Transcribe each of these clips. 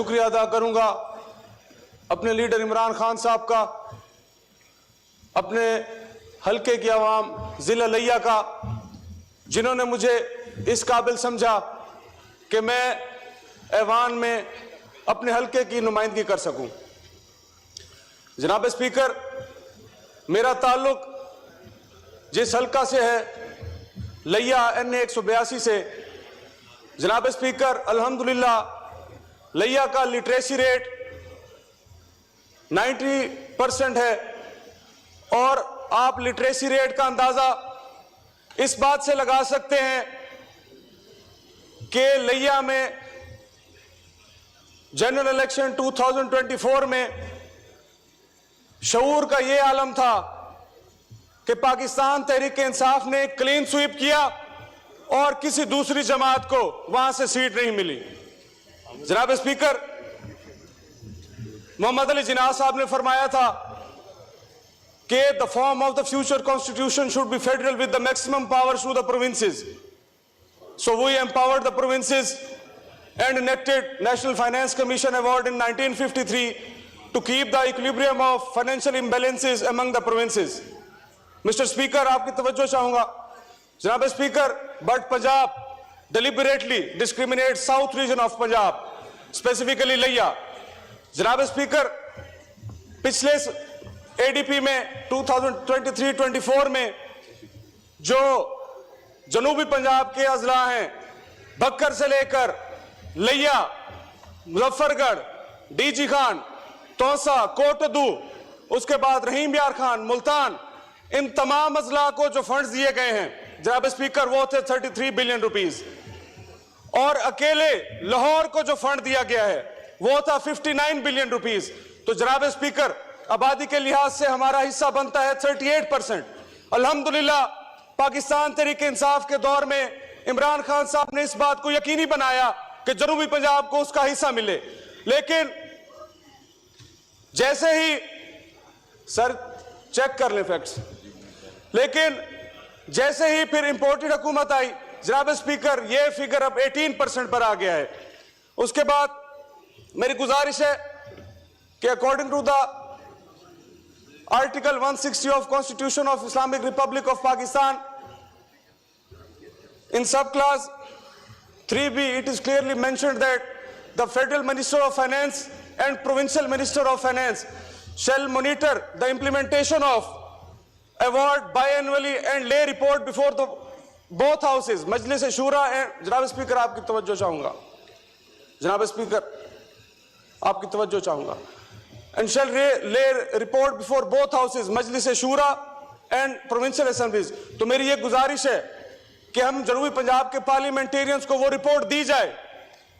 शुक्रिया अदा करूंगा अपने लीडर इमरान खान साहब का, अपने हल्के की आवाम जिला लिया का, जिन्होंने मुझे इस काबिल समझा कि मैं ऐवान में अपने हल्के की नुमाइंदगी कर सकूं। जनाब स्पीकर, मेरा ताल्लुक जिस हल्का से है लिया NA 182 से, जनाब स्पीकर अल्हम्दुलिल्लाह लिया का लिटरेसी रेट 90% है और आप लिटरेसी रेट का अंदाजा इस बात से लगा सकते हैं कि लिया में जनरल इलेक्शन 2024 में शऊर का यह आलम था कि पाकिस्तान तहरीक इंसाफ ने क्लीन स्वीप किया और किसी दूसरी जमात को वहां से सीट नहीं मिली। जनाब स्पीकर, मोहम्मद अली जिन्ना साहब ने फरमाया था कि the form of the future constitution should be federal with the maximum powers to the provinces. So we empowered the provinces and enacted National Finance Commission Award in 1953 to keep the equilibrium of financial imbalances among the provinces. Mr. Speaker, आपकी तवज्जो चाहूंगा। जनाब speaker, but Punjab deliberately discriminates South region of Punjab, specifically लिया। जनाब speaker, पिछले ADP में 2023-24 में जो जनूबी पंजाब के अजला हैं, बक्कर से लेकर लिया, मुजफ्फरगढ़, DG खान, तौसा, कोटदू, उसके बाद रहीम यार खान, मुल्तान, इन तमाम अजला को जो फंड्स दिए गए हैं जनाब स्पीकर वो थे 33 बिलियन रुपीस, और अकेले लाहौर को जो फंड दिया गया है वो था 59 बिलियन रुपीस। तो जनाब स्पीकर, आबादी के लिहाज से हमारा हिस्सा बनता है 38%। अल्हम्दुलिल्लाह पाकिस्तान तहरीक इंसाफ के दौर में इमरान खान साहब ने इस बात को यकीनी बनाया कि जनूबी पंजाब को उसका हिस्सा मिले, लेकिन जैसे ही सर चेक कर लें फैक्ट्स, लेकिन जैसे ही फिर इंपोर्टेड हुकूमत आई जनाब स्पीकर, ये फिगर अब 18% पर आ गया है। उसके बाद मेरी गुजारिश है कि according to the article 160 of constitution of Islamic Republic of Pakistan, in subclass 3B, it is clearly mentioned that the Federal Minister of Finance and Provincial Minister of Finance shall monitor the implementation of award biannually and lay report before the both houses, Majlis Shura and जनाब speaker आपकी तवज्जो चाहूंगा, जनाब speaker आपकी तवज्जो चाहूंगा, and shall lay report before both houses, Majlis Shura and Provincial Assemblies। तो मेरी ये गुजारिश है कि हम जनूबी पंजाब के पार्लियामेंटेरियंस को वो रिपोर्ट दी जाए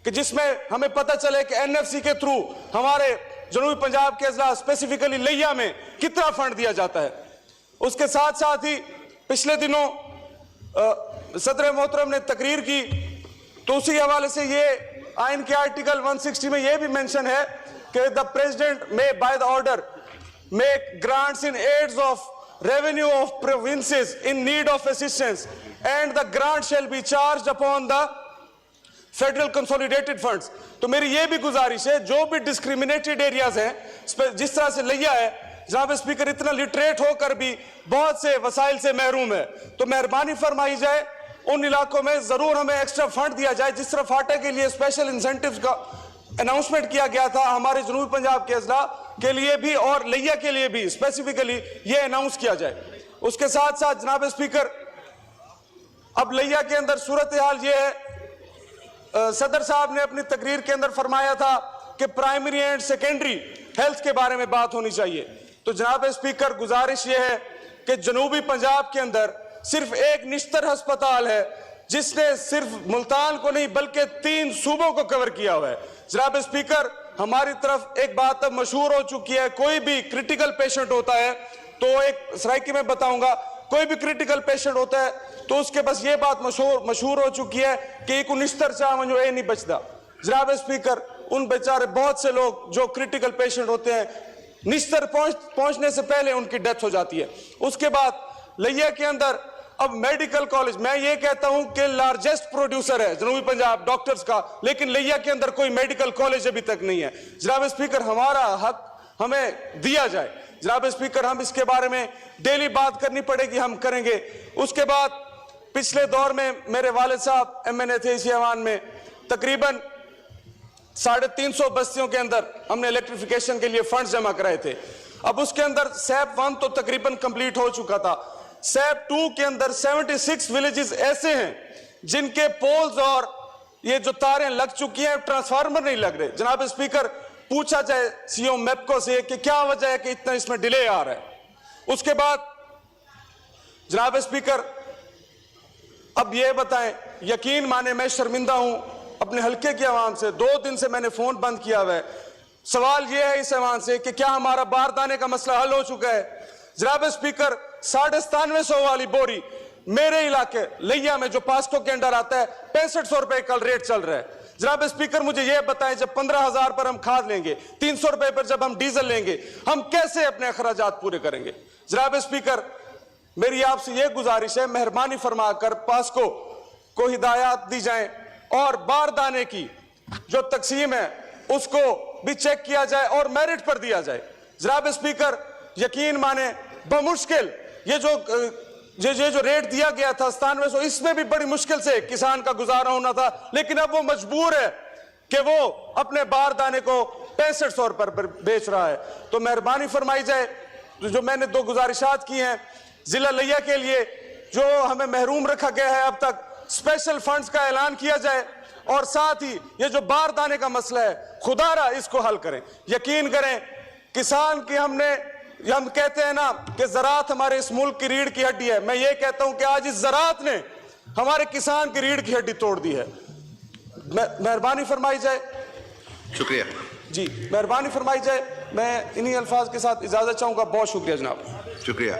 कि जिसमें हमें पता चले कि NFC के थ्रू हमारे जनूबी पंजाब के अजला स्पेसिफिकली लिया में कितना फंड दिया जाता है। उसके साथ साथ ही पिछले दिनों सदर मोहतरम ने तकरीर की, तो उसी हवाले से ये आइन के आर्टिकल 160 में ये भी मेंशन है कि the president may by the order make grants in aids of revenue of provinces in need of assistance and the grant shall be charged upon the federal consolidated funds। तो मेरी ये भी गुजारिश है, जो भी डिस्क्रिमिनेटेड एरियाज हैं, जिस तरह से लिया है जनाब स्पीकर इतना लिटरेट होकर भी बहुत से वसाइल से महरूम है, तो मेहरबानी फरमाई जाए उन इलाकों में जरूर हमें एक्स्ट्रा फंड दिया जाए। जिस तरह फाटा के लिए स्पेशल इंसेंटिव्स का अनाउंसमेंट किया गया था हमारे जनूबी पंजाब के अजला के लिए भी और लिया के लिए भी स्पेसिफिकली ये अनाउंस किया जाए। उसके साथ साथ जनाब स्पीकर, अब लिया के अंदर सूरत हाल ये है, सदर साहब ने अपनी तकरीर के अंदर फरमाया था कि प्राइमरी एंड सेकेंडरी हेल्थ के बारे में बात होनी चाहिए। तो जनाब स्पीकर, गुजारिश ये है कि जनूबी पंजाब के अंदर सिर्फ एक निश्तर अस्पताल है जिसने सिर्फ मुल्तान को नहीं बल्कि 3 सूबों को कवर किया हुआ है। जनाब स्पीकर, हमारी तरफ एक बात अब मशहूर हो चुकी है, कोई भी क्रिटिकल पेशेंट होता है तो एक सराइकी में बताऊंगा, कोई भी क्रिटिकल पेशेंट होता है तो उसके बस ये बात मशहूर हो चुकी है कि एक निश्तर चाह मुझे ये नहीं बचता। जनाब स्पीकर, उन बेचारे बहुत से लोग जो क्रिटिकल पेशेंट होते हैं, निश्तर पहुंचने से पहले उनकी डेथ हो जाती है। उसके बाद लिया के अंदर अब मेडिकल कॉलेज, मैं ये कहता हूं कि लार्जेस्ट प्रोड्यूसर है जनूबी पंजाब डॉक्टर्स का, लेकिन लिया के अंदर कोई मेडिकल कॉलेज अभी तक नहीं है। जनाब स्पीकर, हमारा हक हमें दिया जाए। जनाब स्पीकर, हम इसके बारे में डेली बात करनी पड़ेगी, हम करेंगे। उसके बाद पिछले दौर में मेरे वालिद साहब MNA थे इसी ऐवान में, तकरीबन 350 बस्तियों के अंदर हमने इलेक्ट्रिफिकेशन के लिए फंड जमा कराए थे। अब उसके अंदर SAP 1 तो तकरीबन कंप्लीट हो चुका था। SAP 2 के अंदर 76 विलेजेस ऐसे हैं जिनके पोल्स और ये जो तारें लग चुकी हैं, ट्रांसफार्मर नहीं लग रहे। जनाब स्पीकर, पूछा जाए CEO MEPCO से कि क्या वजह है कि इतना इसमें डिले आ रहा है। उसके बाद जनाब स्पीकर, अब ये बताएं, यकीन माने मैं शर्मिंदा हूं अपने हल्के की आवाम से। 2 दिन से मैंने फोन बंद किया हुआ है। सवाल यह है इस ऐवान से कि क्या हमारा बारदाने का मसला हल हो चुका है? जनाब स्पीकर, 9750 वाली बोरी मेरे इलाके लिया में जो पास्को के अंडर आता है 6500 रुपए कल रेट चल रहा है। जनाब स्पीकर, मुझे यह बताएं, जब 15,000 पर हम खाद लेंगे, 300 रुपए पर जब हम डीजल लेंगे, हम कैसे अपने अखराजात पूरे करेंगे? जनाब स्पीकर, मेरी आपसे यह गुजारिश है, मेहरबानी फरमाकर पास्को को हिदायत दी जाए और बारदाने की जो तकसीम है उसको भी चेक किया जाए और मेरिट पर दिया जाए। जनाब स्पीकर, यकीन माने बमुश्किल ये जो रेट दिया गया था 9700, इसमें भी बड़ी मुश्किल से किसान का गुजारा होना था, लेकिन अब वो मजबूर है कि वो अपने बारदाने को 6500 पर बेच रहा है। तो मेहरबानी फरमाई जाए, जो मैंने 2 गुजारिशात की हैं जिला लिया के लिए, जो हमें महरूम रखा गया है, अब तक स्पेशल फंड्स का ऐलान किया जाए और साथ ही ये जो बारदाने का मसला है, खुदारा इसको हल करें। यकीन करें, किसान की हम कहते हैं ना कि ज़राअत हमारे इस मुल्क की रीढ़ की हड्डी है। मैं ये कहता हूं कि आज इस ज़राअत ने हमारे किसान की रीढ़ की हड्डी तोड़ दी है। मेहरबानी फरमाई जाए। शुक्रिया जी, मेहरबानी फरमाई जाए। मैं इन्हीं अल्फाज के साथ इजाजत चाहूंगा। बहुत शुक्रिया जनाब। शुक्रिया।